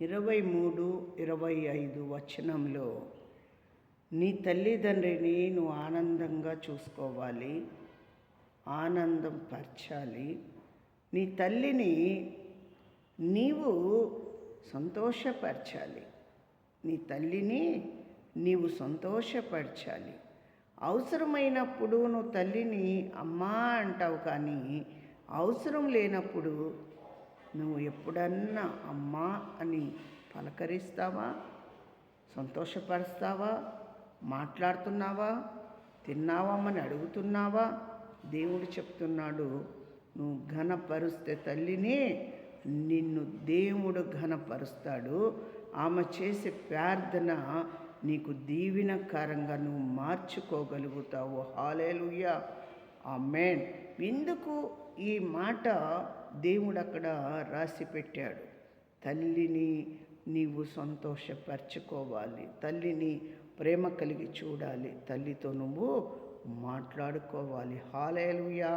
23-25 వచనంలో, నీ తల్లిదండ్రిని నువ్వు ఆనందంగా చూసుకోవాలి, ఆనందం పరచాలి. నీ తల్లిని నీవు సంతోషపరచాలి. నీ తల్లిని నీవు సంతోషపరచాలి. అవసరమైనప్పుడు నువ్వు తల్లిని అమ్మా అంటావు, కానీ అవసరం లేనప్పుడు నువ్వు ఎప్పుడన్నా అమ్మా అని పలకరిస్తావా? సంతోషపరుస్తావా? మాట్లాడుతున్నావా? తిన్నావామని అడుగుతున్నావా? దేవుడు చెప్తున్నాడు, నువ్వు ఘనపరుస్తే తల్లిని నిన్ను దేవుడు ఘనపరుస్తాడు. ఆమె చేసే ప్రార్థన నీకు దీవెనకరంగా నువ్వు మార్చుకోగలుగుతావు. హల్లెలూయా, ఆమేన్. ఎందుకు ఈ మాట దేవుడు అక్కడ రాసి పెట్టాడు? తల్లిని నీవు సంతోషపరచుకోవాలి, తల్లిని ప్రేమ కలిగి చూడాలి, తల్లితో నువ్వు మాట్లాడుకోవాలి. హల్లెలూయా.